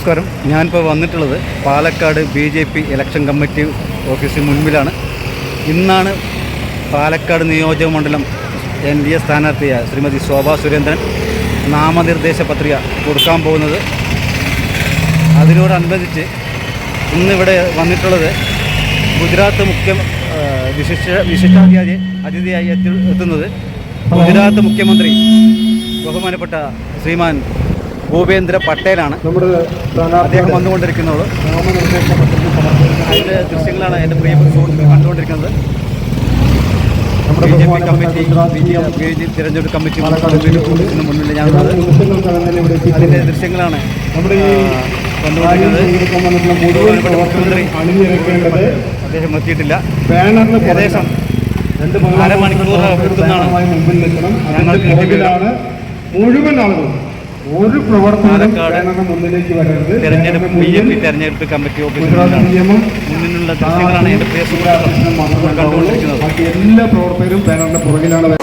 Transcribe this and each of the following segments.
നമസ്കാരം. ഞാനിപ്പോൾ വന്നിട്ടുള്ളത് പാലക്കാട് BJP ഇലക്ഷൻ കമ്മിറ്റി ഓഫീസിന് മുൻപിലാണ്. ഇന്നാണ് പാലക്കാട് നിയോജക മണ്ഡലം NDA സ്ഥാനാർത്ഥിയായ ശ്രീമതി ശോഭാ സുരേന്ദ്രൻ നാമനിർദ്ദേശ പത്രിക കൊടുക്കാൻ പോകുന്നത്. അതിനോടനുബന്ധിച്ച് ഇന്നിവിടെ വന്നിട്ടുള്ളത് ഗുജറാത്ത് അതിഥിയായി എത്തുന്നത് ഗുജറാത്ത് മുഖ്യമന്ത്രി ബഹുമാനപ്പെട്ട ശ്രീമാൻ ഭൂപേന്ദ്ര പട്ടേലാണ്. അദ്ദേഹം വന്നുകൊണ്ടിരിക്കുന്നത്. അതിൻ്റെ ദൃശ്യങ്ങളാണ് എൻ്റെ പ്രിയപ്പെട്ട സുഹൃത്തുക്കൾ കണ്ടുകൊണ്ടിരിക്കുന്നത്. BJP കമ്മിറ്റി തിരഞ്ഞെടുപ്പ് കമ്മിറ്റി മുന്നിൽ ഞാനുള്ളത്. അതിൻ്റെ ദൃശ്യങ്ങളാണ് കണ്ടുകൊണ്ടിരിക്കുന്നത്. മുഖ്യമന്ത്രി അദ്ദേഹം എത്തിയിട്ടില്ല. ഏകദേശം 2 മണിക്കൂർ എടുക്കുന്നതാണ് ഞങ്ങൾ മുഴുവൻ ആളുകളും ഒരു പ്രവർത്തനം മുന്നിലേക്ക് വരരുത്. BJP തെരഞ്ഞെടുപ്പ് കമ്മിറ്റി ഓഫീസിലാണ് മുന്നിലുള്ള ദൃശ്യങ്ങളാണ് എൻ്റെ പ്രിയ സുഹൃത്തുക്കൾ കണ്ടുകൊണ്ടിരിക്കുന്നത്. എല്ലാ പ്രവർത്തകരും ബാനറിന്റെ പുറകിലാണ്.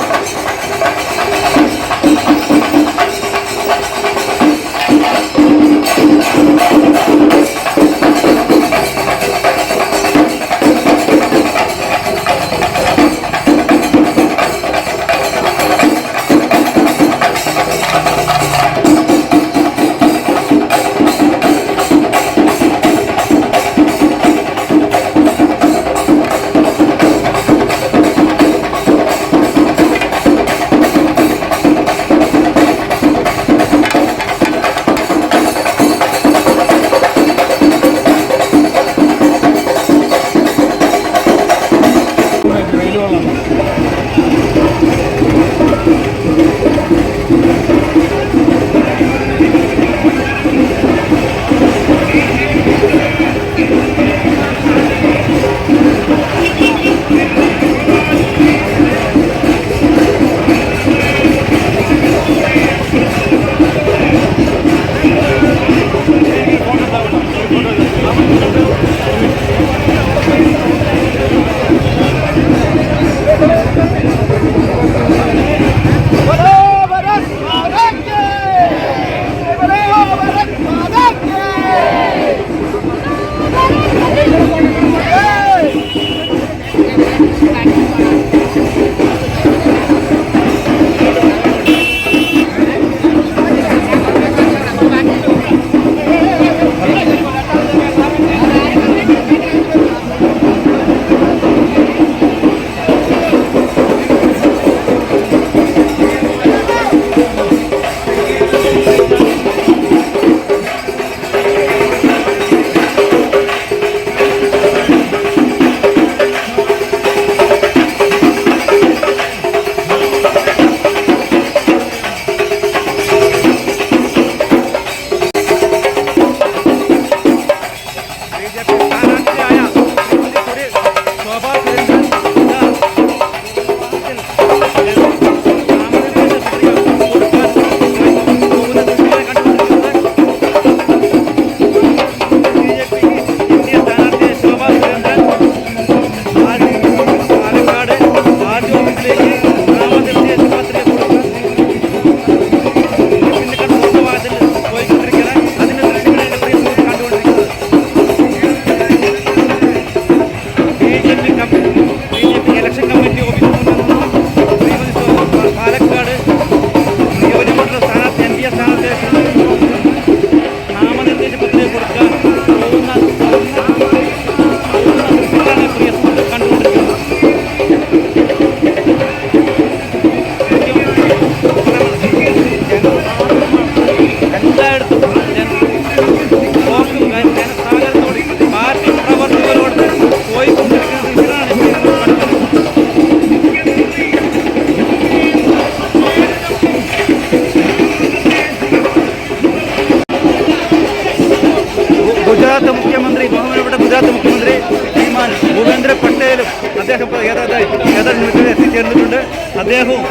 ബഹുമാനപ്പെട്ട ഗുജറാത്ത് മുഖ്യമന്ത്രി ശ്രീമാൻ ഭൂപേന്ദ്ര പട്ടേലും അദ്ദേഹം ഇപ്പോൾ ഏതാനും മിനിറ്റിൽ എത്തിച്ചേർന്നിട്ടുണ്ട്. അദ്ദേഹവും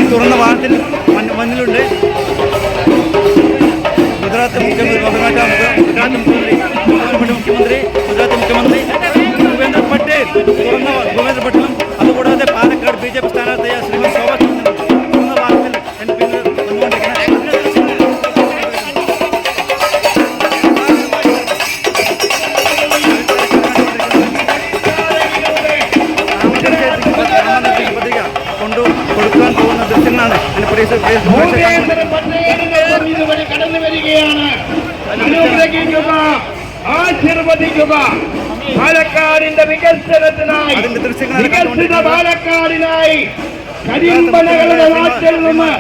ഈ തുറന്ന വാഹനത്തിൽ മുന്നിലുണ്ട്. ഗുജറാത്ത് മുഖ്യമന്ത്രി ഗുജറാത്ത് മുഖ്യമന്ത്രി ഭൂപേന്ദ്ര പട്ടേൽ ഭൂപേന്ദ്ര പട്ടേലും അതുകൂടാതെ പാലക്കാട് BJP സ്ഥാനാർത്ഥിയായ ശ്രീമതി ശോഭാ തുറന്ന വാഹനത്തിൽ എൻ്റെ പിന്നിൽ വന്നുകൊണ്ടിരിക്കുന്നത്. പോകുന്ന ദൃശ്യങ്ങളാണ് ഇതുവഴി കടന്നു വരികയാണ്. അനുഗ്രഹിക്കുക, ആശീർവദിക്കുക. പാലക്കാടിന്റെ വികസനത്തിനായി, വികസിത പാലക്കാടിനായി കരിമ്പനകളുടെ നാട്ടിൽ നിന്ന്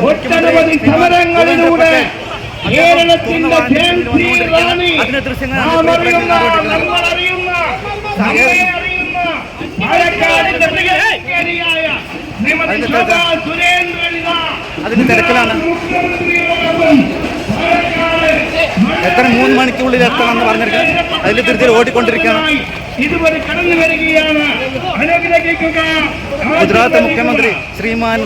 ഒട്ടനവധി സമരങ്ങളിലൂടെ കേരളത്തിന്റെ ജയന്തി റാണി നാം അറിയുന്ന, നമ്മളറിയുന്ന, നമ്മെ അറിയുന്ന പാലക്കാടിന്റെ പ്രിയകരിയായ ശ്രീമതി ശോഭാ സുരേന്ദ്രൻ അതിന്റെ തിരക്കിലാണ്. എത്ര 3 മണിക്കുള്ളിൽ എത്തണമെന്ന് പറഞ്ഞിരിക്കുന്നത്, അതിൽ തിരിച്ച് ഓടിക്കൊണ്ടിരിക്കുകയാണ്. ഇതുവരെ കടന്നു വരികയാണ്. അനുഗ്രഹിക്കുക. ഗുജറാത്ത് മുഖ്യമന്ത്രി ശ്രീമാൻ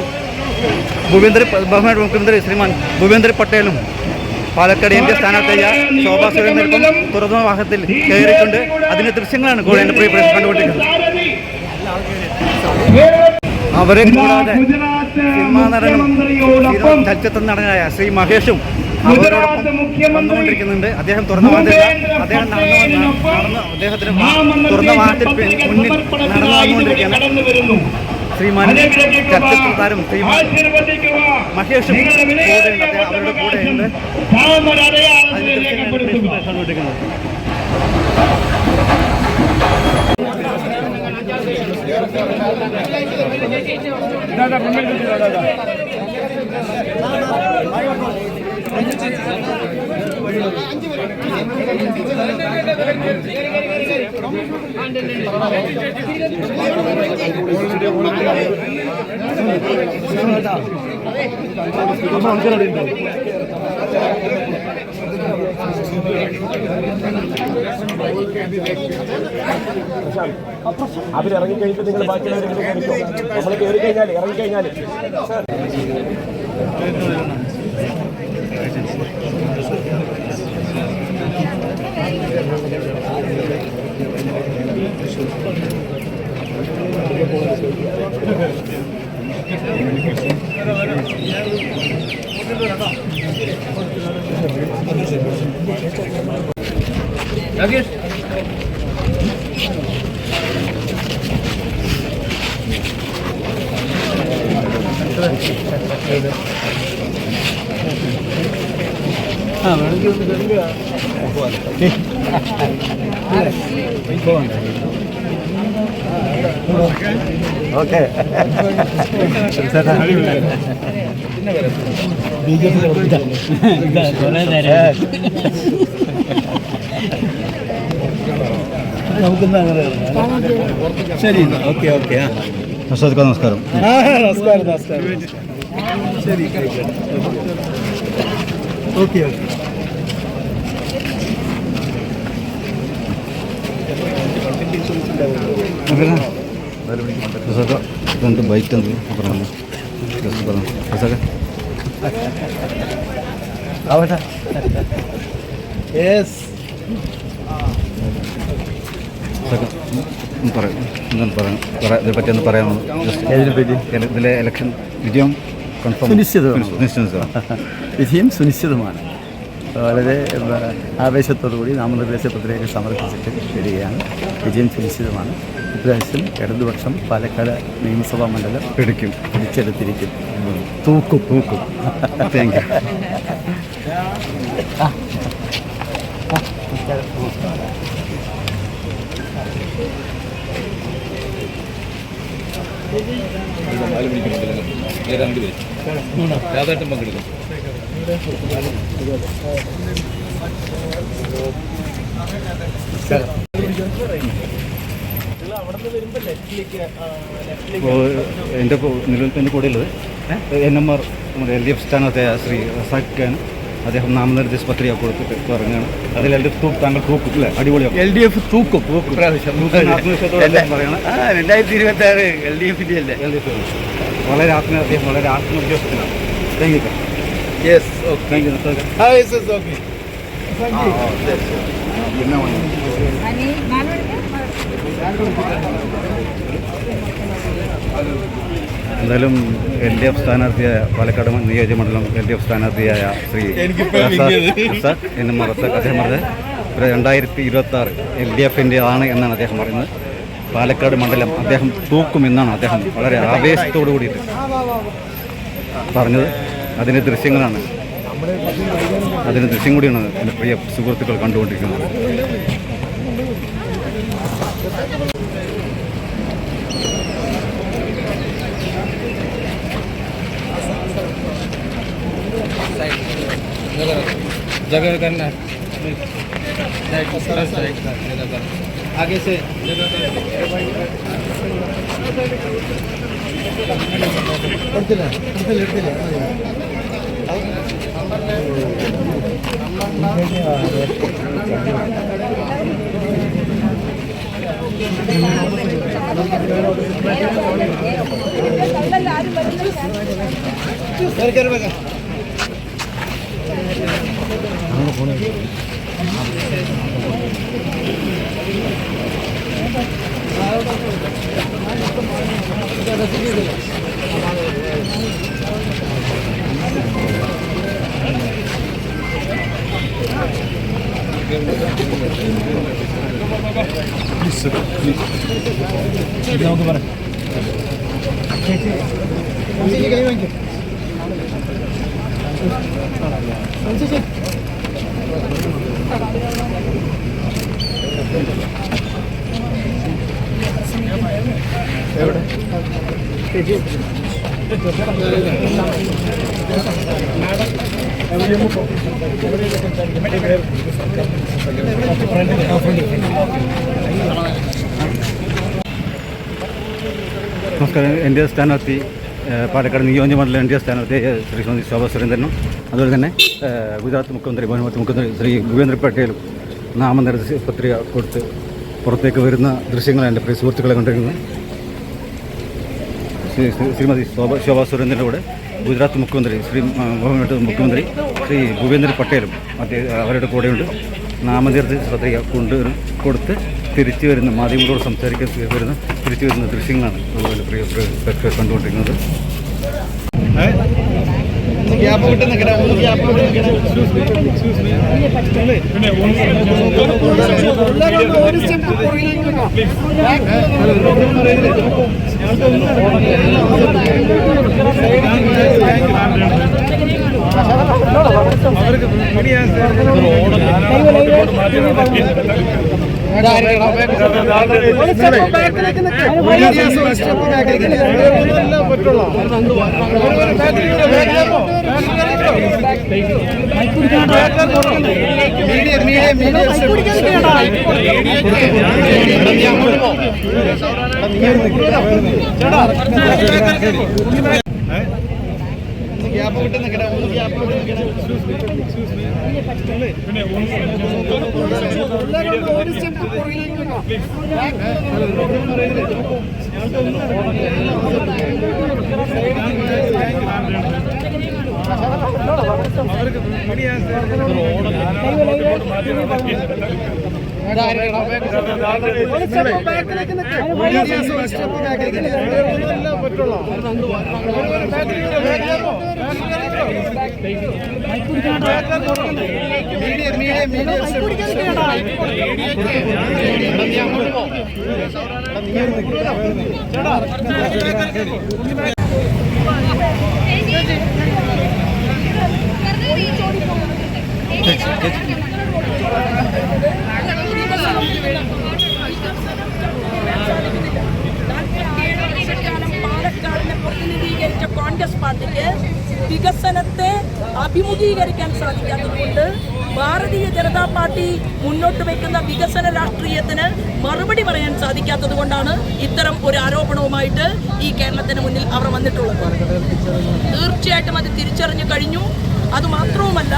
ബഹുമാനപ്പെട്ട മുഖ്യമന്ത്രി ശ്രീമാൻ ഭൂപേന്ദ്ര പട്ടേലും പാലക്കാട് എൻ ഡി എ സ്ഥാനാർത്ഥിയായ ശോഭാ സുരേന്ദ്രനും തുറന്ന വാഹനത്തിൽ കയറിയിട്ടുണ്ട്. അതിന്റെ ദൃശ്യങ്ങളാണ് എന്റെ പ്രിയപ്പെട്ട കണ്ടുകൊണ്ടിരിക്കുന്നത്. അവരെ കൂടാതെ സിനിമാ നടനും ചലച്ചിത്ര നടനായ ശ്രീ മഹേഷും അവരോടൊപ്പം വന്നുകൊണ്ടിരിക്കുന്നുണ്ട്. അദ്ദേഹം തുറന്ന വാഹനത്തിൽ അദ്ദേഹം അദ്ദേഹത്തിന് തുറന്ന വാഹനത്തിൽ മുന്നിൽ നടന്നു വന്നുകൊണ്ടിരിക്കുകയാണ്. ശ്രീമാൻ ചലച്ചിത്ര താരം ശ്രീമാൻ മഹേഷും കൂടെയുണ്ട്, അവരുടെ കൂടെയുണ്ട്. കണ്ടുകൊണ്ടിരിക്കുന്നത് അവരിറങ്ങിക്കഴിഞ്ഞിട്ട് നിങ്ങൾ ബാക്കിയുള്ളവരെങ്കിലും കയറിക്കോ. നമ്മൾ കയറി കഴിഞ്ഞാൽ ഇറങ്ങിക്കഴിഞ്ഞാൽ ഓക്കെ ശരി, ഓക്കെ ഓക്കെ. നമസ്കാരം. നമസ്കാരം. ശരി, ഓക്കെ ഓക്കെ. ഇതുണ്ട് ബൈക്ക് പറഞ്ഞു ആവട്ടെ. ഇതിനെപ്പറ്റി ഒന്ന് പറയാമോ? ഇതിലെ ഇലക്ഷൻ വിജയം വിജയം സുനിശ്ചിതമാണ്. വളരെ ആവേശത്തോടുകൂടി നാമനിർദ്ദേശ പത്രിക സമർപ്പിച്ചിട്ട് വരികയാണ്. വിജയം സുനിശ്ചിതമാണ്. ഇപ്രാവശ്യം ഇടതുപക്ഷം പാലക്കാട് നിയമസഭാ മണ്ഡലം പിടിച്ചെടുത്തിരിക്കും. തൂക്കും. Thank you. രാധാട്ടം പങ്കെടുക്കും. എൻ്റെ കൂടെയുള്ളത് NMR നമ്മുടെ LDF സ്ഥാനാർത്ഥിയായ ശ്രീ റസാഖാണ്. അദ്ദേഹം നാമനിർദ്ദേശ പത്രിക കൊടുത്തിട്ട് ഇറങ്ങുകയാണ്. അതിൽ താങ്കൾ തൂക്കും അല്ലേ? അടിപൊളിയാണ്. LDF തൂക്കും. ആത്മവിശ്വാസത്തോടെ പറയണം. 2026 LDF അല്ലേ? വളരെ അദ്ദേഹം വളരെ ആത്മവിശ്വാസത്തിലാണ്. Thank you. Yes, thank you. എന്തായാലും LDF സ്ഥാനാർത്ഥിയായ പാലക്കാട് നിയോജകമണ്ഡലം LDF സ്ഥാനാർത്ഥിയായ ശ്രീ റസാഖ് NMR റസാഖ് അദ്ദേഹം പറഞ്ഞത് 2026 LDFൻ്റെ ആണ് എന്നാണ് അദ്ദേഹം പറയുന്നത്. പാലക്കാട് മണ്ഡലം അദ്ദേഹം തൂക്കുമെന്നാണ് അദ്ദേഹം വളരെ ആവേശത്തോടു കൂടിയിട്ട് പറഞ്ഞത്. അതിൻ്റെ ദൃശ്യങ്ങളാണ്, അതിൻ്റെ ദൃശ്യം കൂടിയാണ് എൻ്റെ പ്രിയ സുഹൃത്തുക്കൾ കണ്ടുകൊണ്ടിരിക്കുന്നത്. जगह करना आगे से നമസ്കാരം. എൻ്റെ സ്ഥാനാർത്ഥി പാലക്കാട് നിയോജകമണ്ഡലം എൻ്റെ സ്ഥാനാർത്ഥി ശ്രീമതി ശോഭാ സുരേന്ദ്രനും അതുപോലെ തന്നെ ഗുജറാത്ത് മുഖ്യമന്ത്രി ബഹുമാനപ്പെട്ട മുഖ്യമന്ത്രി ശ്രീ ഭൂപേന്ദ്ര പട്ടേലും നാമനിർദ്ദേശ പത്രിക കൊടുത്ത് പുറത്തേക്ക് വരുന്ന ദൃശ്യങ്ങളാണ് എൻ്റെ പ്രിയ സുഹൃത്തുക്കളെ കൊണ്ടിരിക്കുന്നത്. ശ്രീമതി ശോഭാ സുരേന്ദ്രൻ്റെ കൂടെ ഗുജറാത്ത് മുഖ്യമന്ത്രി ബഹുമാനപ്പെട്ട മുഖ്യമന്ത്രി ശ്രീ ഭൂപേന്ദ്ര പട്ടേലും അവരുടെ കൂടെയുണ്ട്. നാമനിർദ്ദേശ പത്രിക കൊടുത്ത് തിരിച്ചു വരുന്ന മാധ്യമങ്ങളോട് സംസാരിക്കാൻ തിരിച്ചു വരുന്ന ദൃശ്യങ്ങളാണ് അതുപോലെ പ്രിയ പ്രേക്ഷകർ കണ്ടുകൊണ്ടിരിക്കുന്നത്. പാലക്കാടിനെ പ്രതിനിധീകരിച്ച കോൺഗ്രസ് പാർട്ടിക്ക് വികസനത്തെ അഭിമുഖീകരിക്കാൻ സാധിക്കാത്തതുകൊണ്ട് ഭാരതീയ ജനതാ പാർട്ടി മുന്നോട്ട് വയ്ക്കുന്ന വികസന രാഷ്ട്രീയത്തിന് മറുപടി പറയാൻ സാധിക്കാത്തത് കൊണ്ടാണ് ഇത്തരം ഒരു ആരോപണവുമായിട്ട് ഈ കേരളത്തിന് മുന്നിൽ അവർ വന്നിട്ടുള്ളത്. തീർച്ചയായിട്ടും അത് തിരിച്ചറിഞ്ഞു കഴിഞ്ഞു. അതുമാത്രവുമല്ല,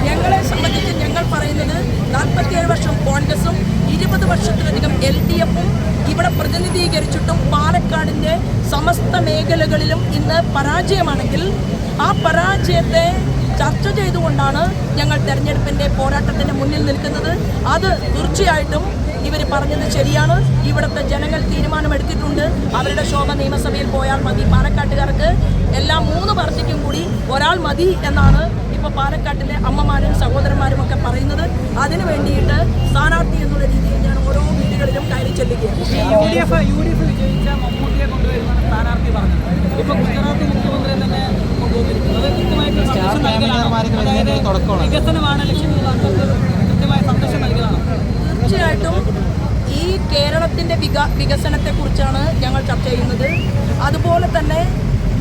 ഞങ്ങളെ സംബന്ധിച്ച് ഞങ്ങൾ പറയുന്നത് 47 വർഷം കോൺഗ്രസും 20 വർഷത്തിലധികം LDFും ഇവിടെ പ്രതിനിധീകരിച്ചിട്ടും പാലക്കാടിൻ്റെ സമസ്ത മേഖലകളിലും ഇന്ന് പരാജയമാണെങ്കിൽ ആ പരാജയത്തെ ചർച്ച ചെയ്തുകൊണ്ടാണ് ഞങ്ങൾ തെരഞ്ഞെടുപ്പിൻ്റെ പോരാട്ടത്തിൻ്റെ മുന്നിൽ നിൽക്കുന്നത്. അത് തീർച്ചയായിട്ടും ഇവർ പറഞ്ഞത് ശരിയാണ്. ഇവിടുത്തെ ജനങ്ങൾ തീരുമാനമെടുത്തിട്ടുണ്ട്. അവരുടെ ശോഭ നിയമസഭയിൽ പോയാൽ മതി. പാലക്കാട്ടുകാർക്ക് എല്ലാ 3 പാർട്ടിക്കും കൂടി ഒരാൾ മതി എന്നാണ് ഇപ്പോൾ ഇപ്പോൾ പാലക്കാട്ടിലെ അമ്മമാരും സഹോദരന്മാരും ഒക്കെ പറയുന്നത്. അതിന് വേണ്ടിയിട്ട് സ്ഥാനാർത്ഥി എന്നുള്ള രീതിയിൽ ഞാൻ ഓരോ വീടുകളിലും കയറി ചെല്ലുകയാണ്. UDF വിജയിച്ച മമ്മൂട്ടിയെ കൊണ്ടുവരുന്ന സ്ഥാനാർത്ഥി പറഞ്ഞത് ഇപ്പോൾ ഗുജറാത്ത് മുഖ്യമന്ത്രി തന്നെ കൊണ്ടുവന്നിരിക്കുന്നത് കൃത്യമായിട്ട് സന്ദേശം നൽകലാണ്. അതായത് വികസനമാണ് ലക്ഷ്യം, കൃത്യമായ സന്ദേശം നൽകലാണ്. തീർച്ചയായിട്ടും ഈ കേരളത്തിൻ്റെ വികസനത്തെക്കുറിച്ചാണ് ഞങ്ങൾ ചർച്ച ചെയ്യുന്നത്. അതുപോലെ തന്നെ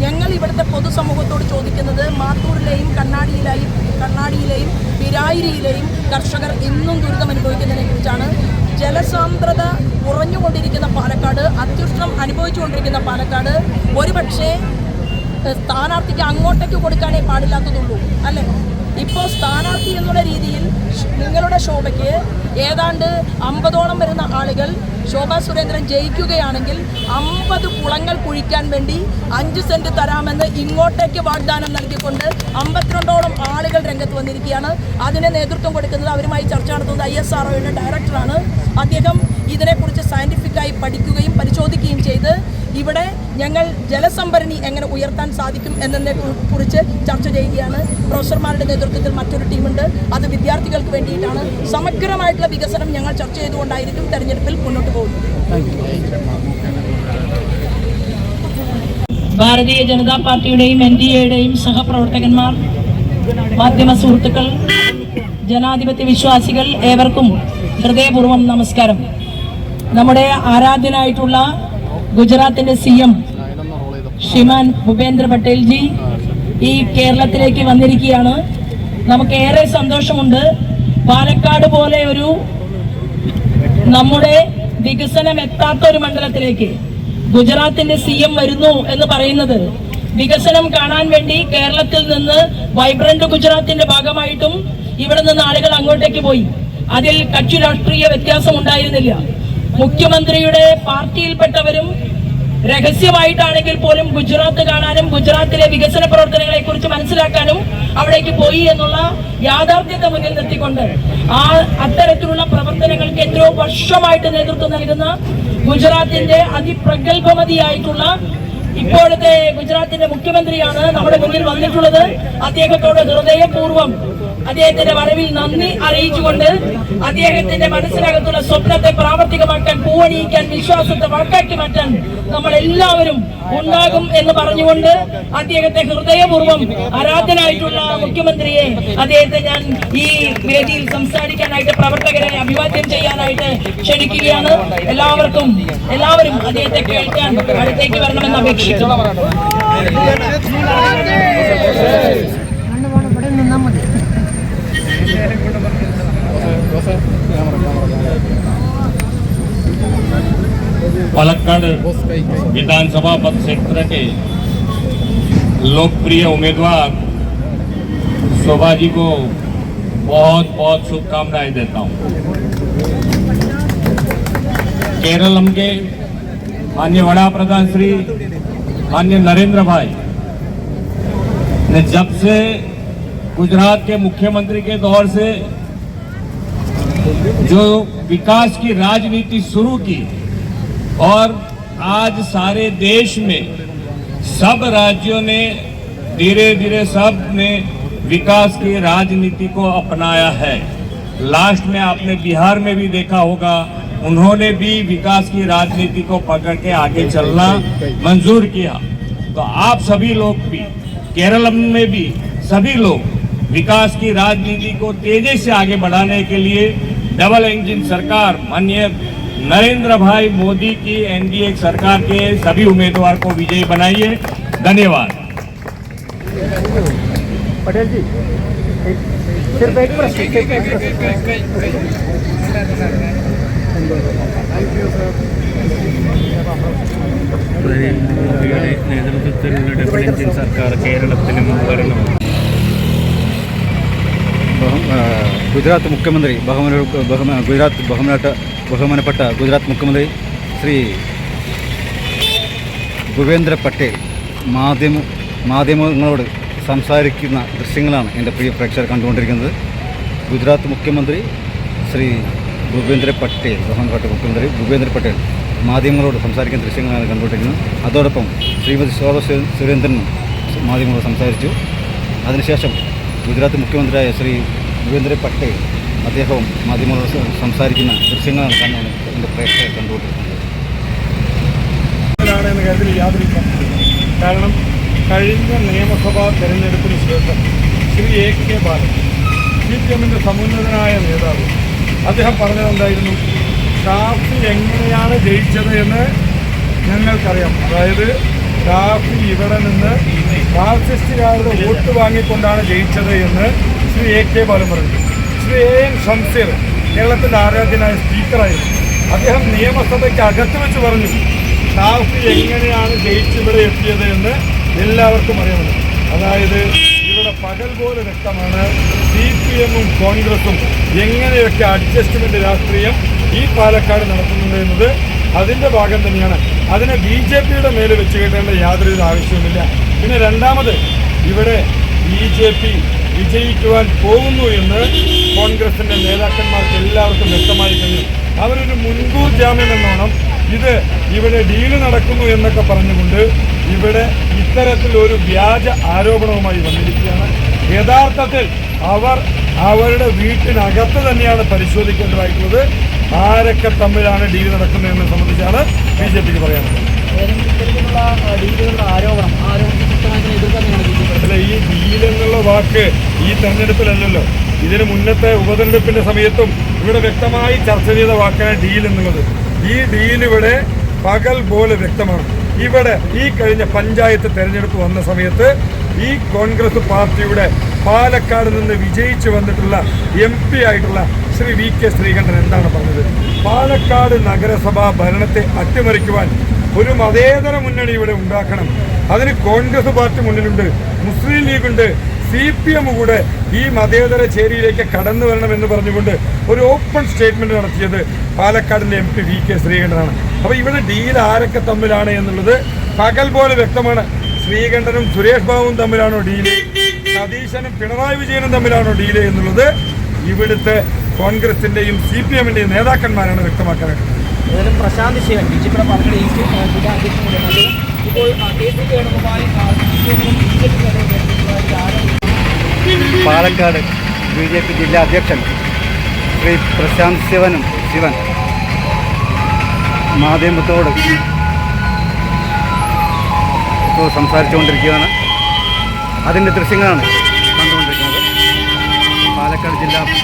ഞങ്ങൾ ഇവിടുത്തെ പൊതുസമൂഹത്തോട് ചോദിക്കുന്നത് മാത്തൂരിലെയും കണ്ണാടിയിലെയും പിരായിരിയിലെയും കർഷകർ ഇന്നും ദുരിതം അനുഭവിക്കുന്നതിനെ കുറിച്ചാണ്. ജലസാന്ദ്രത കുറഞ്ഞുകൊണ്ടിരിക്കുന്ന പാലക്കാട്, അത്യുഷ്ണം അനുഭവിച്ചുകൊണ്ടിരിക്കുന്ന പാലക്കാട് ഒരുപക്ഷെ സ്ഥാനാർത്ഥിക്ക് അങ്ങോട്ടേക്ക് കൊടുക്കാനേ പാടില്ലാത്തതുള്ളൂ അല്ലേ? ഇപ്പോൾ സ്ഥാനാർത്ഥി എന്നുള്ള രീതിയിൽ നിങ്ങളുടെ ശോഭയ്ക്ക് ഏതാണ്ട് 50ഓളം വരുന്ന ആളുകൾ ശോഭാ സുരേന്ദ്രൻ ജയിക്കുകയാണെങ്കിൽ 50 കുളങ്ങൾ കുഴിക്കാൻ വേണ്ടി 5 സെന്റ് തരാമെന്ന് ഇങ്ങോട്ടേക്ക് വാഗ്ദാനം നൽകിക്കൊണ്ട് 52ഓളം ആളുകൾ രംഗത്ത് വന്നിരിക്കുകയാണ്. അതിന് നേതൃത്വം കൊടുക്കുന്നത്, അവരുമായി ചർച്ച നടത്തുന്നത് ISROയുടെ ഡയറക്ടറാണ്. അദ്ദേഹം ഇതിനെക്കുറിച്ച് സയൻറ്റിഫിക്കായി പഠിക്കുകയും പരിശോധിക്കുകയും ചെയ്ത് ഇവിടെ ഞങ്ങൾ ജലസംഭരണി എങ്ങനെ ഉയർത്താൻ സാധിക്കും എന്നതിനെ കുറിച്ച് ചർച്ച ചെയ്യുകയാണ്. പ്രൊഫസർമാരുടെ നേതൃത്വത്തിൽ മറ്റൊരു ടീമുണ്ട്. അത് വിദ്യാർത്ഥികൾക്ക് വേണ്ടിയിട്ടാണ്. സമഗ്രമായിട്ടുള്ള വികസനം ഞങ്ങൾ ചർച്ച ചെയ്തുകൊണ്ടായിരിക്കും തെരഞ്ഞെടുപ്പിൽ മുന്നോട്ട് പോകുന്നത്. ഭാരതീയ ജനതാ പാർട്ടിയുടെയും NDAയുടെയും സഹപ്രവർത്തകന്മാർ, മാധ്യമ സുഹൃത്തുക്കൾ, ജനാധിപത്യ വിശ്വാസികൾ ഏവർക്കും ഹൃദയപൂർവ്വം നമസ്കാരം. നമ്മുടെ ആരാധ്യനായിട്ടുള്ള ഗുജറാത്തിൻ്റെ CM ശ്രീമാൻ ഭൂപേന്ദ്ര പട്ടേൽജി ഈ കേരളത്തിലേക്ക് വന്നിരിക്കുകയാണ്. നമുക്കേറെ സന്തോഷമുണ്ട്. പാലക്കാട് പോലെ ഒരു നമ്മുടെ വികസനം എത്താത്ത ഒരു മണ്ഡലത്തിലേക്ക് ഗുജറാത്തിന്റെ CM വരുന്നു എന്ന് പറയുന്നത് വികസനം കാണാൻ വേണ്ടി കേരളത്തിൽ നിന്ന് വൈബ്രന്റ് ഗുജറാത്തിന്റെ ഭാഗമായിട്ടും ഇവിടെ നിന്ന് ആളുകൾ അങ്ങോട്ടേക്ക് പോയി. അതിൽ കക്ഷി രാഷ്ട്രീയ വ്യത്യാസം ഉണ്ടായിരുന്നില്ല. മുഖ്യമന്ത്രിയുടെ പാർട്ടിയിൽപ്പെട്ടവരും രഹസ്യമായിട്ടാണെങ്കിൽ പോലും ഗുജറാത്ത് കാണാനും ഗുജറാത്തിലെ വികസന പ്രവർത്തനങ്ങളെ കുറിച്ച് മനസ്സിലാക്കാനും അവിടേക്ക് പോയി എന്നുള്ള യാഥാർത്ഥ്യത്തെ മുന്നിൽ നിർത്തിക്കൊണ്ട് അത്തരത്തിലുള്ള പ്രവർത്തനങ്ങൾക്ക് എത്രയോ വർഷമായിട്ട് നേതൃത്വം നൽകുന്ന ഗുജറാത്തിന്റെ അതിപ്രഗത്ഭമതിയായിട്ടുള്ള ഇപ്പോഴത്തെ ഗുജറാത്തിന്റെ മുഖ്യമന്ത്രിയാണ് നമ്മുടെ മുന്നിൽ വന്നിട്ടുള്ളത്. അദ്ദേഹത്തോട് ഹൃദയപൂർവ്വം അദ്ദേഹത്തിന്റെ വരവിൽ നന്ദി അറിയിച്ചുകൊണ്ട് അദ്ദേഹത്തിന്റെ മനസ്സിനകത്തുള്ള സ്വപ്നത്തെ പ്രാവർത്തികമാക്കാൻ, പൂവണിയിക്കാൻ, വിശ്വാസത്തെ വാക്കാക്കി മാറ്റാൻ നമ്മൾ എല്ലാവരും ഉണ്ടാകും എന്ന് പറഞ്ഞുകൊണ്ട് അദ്ദേഹത്തെ ഹൃദയപൂർവ്വം ആരാധനായിട്ടുള്ള മുഖ്യമന്ത്രിയെ, അദ്ദേഹത്തെ ഞാൻ ഈ വേദിയിൽ സംസാരിക്കാനായിട്ട്, പ്രവർത്തകരെ അഭിവാദ്യം ചെയ്യാനായിട്ട് ക്ഷണിക്കുകയാണ്. എല്ലാവരും അദ്ദേഹത്തെ കേൾക്കാൻ അടുത്തേക്ക് വരണമെന്ന് അപേക്ഷിക്കുന്നു. पालक्काड विधानसभा मत क्षेत्र के लोकप्रिय उम्मीदवार शोभा जी को बहुत बहुत शुभकामनाएं देता हूं। केरलम के माननीय वड़ा प्रधान श्री माननीय नरेंद्र भाई ने जब से गुजरात के मुख्यमंत्री के दौर से जो विकास की राजनीति शुरू की और आज सारे देश में सब राज्यों ने धीरे धीरे सब ने विकास की राजनीति को अपनाया है। लास्ट में आपने बिहार में भी देखा होगा, उन्होंने भी विकास की राजनीति को पकड़ के आगे चलना मंजूर किया। तो आप सभी लोग भी, केरल में भी सभी लोग विकास की राजनीति को तेजी से आगे बढ़ाने के लिए डबल इंजन सरकार माननीय नरेंद्र भाई मोदी की NDA सरकार के सभी उम्मीदवार को विजयी बनाइए। धन्यवाद। पटेल जी सिर्फ एक प्रश्न। നേതൃത്വത്തിലുള്ള ഡബിൾ എഞ്ചിൻ സർക്കാർ കേരളത്തിലും വരണം. ഗുജറാത്ത് മുഖ്യമന്ത്രി ബഹുമാനപ്പെട്ട ഗുജറാത്ത് മുഖ്യമന്ത്രി ശ്രീ ഭൂപേന്ദ്ര പട്ടേൽ മാധ്യമങ്ങളോട് സംസാരിക്കുന്ന ദൃശ്യങ്ങളാണ് എൻ്റെ പ്രിയ പ്രേക്ഷകർ കണ്ടുകൊണ്ടിരിക്കുന്നത്. ഗുജറാത്ത് മുഖ്യമന്ത്രി ശ്രീ ബഹുമാനപ്പെട്ട മുഖ്യമന്ത്രി ഭൂപേന്ദ്ര പട്ടേൽ മാധ്യമങ്ങളോട് സംസാരിക്കുന്ന ദൃശ്യങ്ങളാണ് കണ്ടുകൊണ്ടിരിക്കുന്നത്. അതോടൊപ്പം ശ്രീമതി ശോഭ സുരേന്ദ്രനും മാധ്യമങ്ങളോട് സംസാരിച്ചു. അതിനുശേഷം ഗുജറാത്ത് മുഖ്യമന്ത്രിയായ ശ്രീ ഭൂപേന്ദ്ര പട്ടേൽ അദ്ദേഹവും മാധ്യമങ്ങളോട് സംസാരിക്കുന്ന ദൃശ്യങ്ങളാണ് കണ്ണാണ് എൻ്റെ പ്രേക്ഷകർ കണ്ടുകൊണ്ടിരിക്കുന്നത്. എന്ന് കാര്യത്തിൽ യാതൊരു കാരണം കഴിഞ്ഞ നിയമസഭാ തെരഞ്ഞെടുപ്പിന് ശേഷം ശ്രീ AK ബാലൻ CPM-ന്റെ സമുന്നതനായ നേതാവ് അദ്ദേഹം പറഞ്ഞതെന്തായിരുന്നു? ഷാഫി എങ്ങനെയാണ് ജയിച്ചത് എന്ന് ഞങ്ങൾക്കറിയാം. അതായത് ഷാഫി ഇവിടെ നിന്ന് മാർക്സിസ്റ്റുകാരുടെ വോട്ട് വാങ്ങിക്കൊണ്ടാണ് ജയിച്ചത് എന്ന് ശ്രീ AK ബാലൻ പറഞ്ഞു. ശ്രീ AN ഷംസീർ കേരളത്തിൻ്റെ ആരാധ്യനായ സ്പീക്കറായിരുന്നു. അദ്ദേഹം നിയമസഭയ്ക്ക് അകത്ത് വെച്ച് പറഞ്ഞു ഷാഫി എങ്ങനെയാണ് ജയിച്ചിവിടെ എത്തിയത് എന്ന് എല്ലാവർക്കും അറിയാമല്ലോ. അതായത് ഇവിടെ പകൽ പോലെ വ്യക്തമാണ് CPM-ഉം കോൺഗ്രസും എങ്ങനെയൊക്കെ അഡ്ജസ്റ്റ്മെന്റ് രാഷ്ട്രീയം ഈ പാലക്കാട് നടത്തുന്നുണ്ട് എന്നത് അതിൻ്റെ ഭാഗം തന്നെയാണ്. അതിനെ BJP-യുടെ മേലെ വെച്ച് കെട്ടേണ്ട യാതൊരു ആവശ്യവുമില്ല. പിന്നെ രണ്ടാമത് ഇവിടെ BJP വിജയിക്കുവാൻ പോകുന്നു എന്ന് കോൺഗ്രസിൻ്റെ നേതാക്കന്മാർക്ക് എല്ലാവർക്കും വ്യക്തമായി കഴിഞ്ഞു. അവരൊരു മുൻകൂർ ജാമ്യം എന്നോണം ഇവിടെ ഡീല് നടക്കുന്നു എന്നൊക്കെ പറഞ്ഞുകൊണ്ട് ഇവിടെ ഇത്തരത്തിലൊരു വ്യാജ ആരോപണവുമായി വന്നിരിക്കുകയാണ്. യഥാർത്ഥത്തിൽ അവരുടെ വീട്ടിനകത്ത് തന്നെയാണ് പരിശോധിക്കേണ്ടതായിട്ടുള്ളത്. ആരൊക്കെ തമ്മിലാണ് ഡീൽ നടക്കുന്നതെന്ന് സംബന്ധിച്ചാണ് BJP-ക്ക് പറയാനുള്ളത്. അല്ല, ഈ ഡീൽ എന്നുള്ള വാക്ക് ഈ തെരഞ്ഞെടുപ്പിലല്ലല്ലോ, ഇതിന് മുന്നത്തെ ഉപതെരഞ്ഞെടുപ്പിന്റെ സമയത്തും ഇവിടെ വ്യക്തമായി ചർച്ച ചെയ്ത വാക്കാണ് ഡീൽ എന്നുള്ളത്. ഈ ഡീൽ ഇവിടെ പകൽ പോലെ വ്യക്തമാണ്. ഇവിടെ ഈ കഴിഞ്ഞ പഞ്ചായത്ത് തെരഞ്ഞെടുപ്പ് വന്ന സമയത്ത് ഈ കോൺഗ്രസ് പാർട്ടിയുടെ പാലക്കാട് നിന്ന് വിജയിച്ചു വന്നിട്ടുള്ള MP ആയിട്ടുള്ള ശ്രീ VK ശ്രീകണ്ഠൻ എന്താണ് പറഞ്ഞത്? പാലക്കാട് നഗരസഭാ ഭരണത്തെ അട്ടിമറിക്കുവാൻ ഒരു മതേതര മുന്നണി ഇവിടെ ഉണ്ടാക്കണം. അതിന് കോൺഗ്രസ് പാർട്ടി മുന്നിലുണ്ട്, മുസ്ലിം ലീഗുണ്ട്, CPM കൂടെ ഈ മതേതര ചേരിയിലേക്ക് കടന്നു വരണമെന്ന് പറഞ്ഞുകൊണ്ട് ഒരു ഓപ്പൺ സ്റ്റേറ്റ്മെന്റ് നടത്തിയത് പാലക്കാടിൻ്റെ MP VK ശ്രീകണ്ഠനാണ്. അപ്പോൾ ഇവിടെ ഡീൽ ആരൊക്കെ തമ്മിലാണ് എന്നുള്ളത് പകൽ പോലെ വ്യക്തമാണ്. ശ്രീകണ്ഠനും സുരേഷ് ബാബുവും തമ്മിലാണോ ഡീല്, സതീശനും പിണറായി വിജയനും തമ്മിലാണോ ഡീല് എന്നുള്ളത് ഇവിടുത്തെ കോൺഗ്രസിൻ്റെയും CPM-ൻ്റെയും നേതാക്കന്മാരാണ് വ്യക്തമാക്കാനായിട്ട്. ഏതായാലും പ്രശാന്ത് ശിവൻ BJP-യുടെ പാർട്ടിയുടെ ജില്ലാ അധ്യക്ഷൻ കൂടിയാണ്. ഇപ്പോൾ KC വേണുഗോപാൽ പാലക്കാട് BJP ജില്ലാ അധ്യക്ഷൻ ശ്രീ പ്രശാന്ത് ശിവൻ മാധ്യമത്തോട് ഇപ്പോൾ സംസാരിച്ചുകൊണ്ടിരിക്കുകയാണ്. അതിൻ്റെ ദൃശ്യങ്ങളാണ് കണ്ടുകൊണ്ടിരിക്കുന്നത്. പാലക്കാട്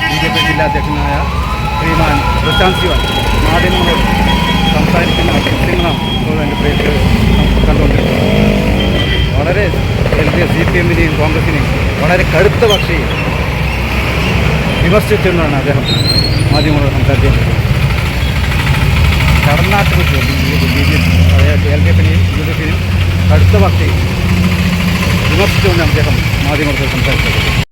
BJP ജില്ലാ അധ്യക്ഷനായ ശ്രീമാൻ പ്രശാന്ത് ശിവൻ മാധ്യമങ്ങളോട് സംസാരിക്കുന്ന ദൃശ്യങ്ങളാണ് ഇപ്പോൾ എൻ്റെ പ്രേക്ഷകർ കണ്ടുകൊണ്ടിരിക്കുന്നത്. വളരെ CPM-നെയും കോൺഗ്രസിനെയും വളരെ കടുത്ത പക്ഷേ വിമർശിച്ചുകൊണ്ടാണ് അദ്ദേഹം മാധ്യമങ്ങളോട് സംസാരിച്ചുകൊണ്ടിരിക്കുന്നത്. കടന്നാക്രമിച്ചു LDF-നെയും UDF-നെയും കടുത്ത പക്ഷേ വിമർശിച്ചുകൊണ്ടാണ് അദ്ദേഹം മാധ്യമങ്ങളോട് സംസാരിച്ചത്.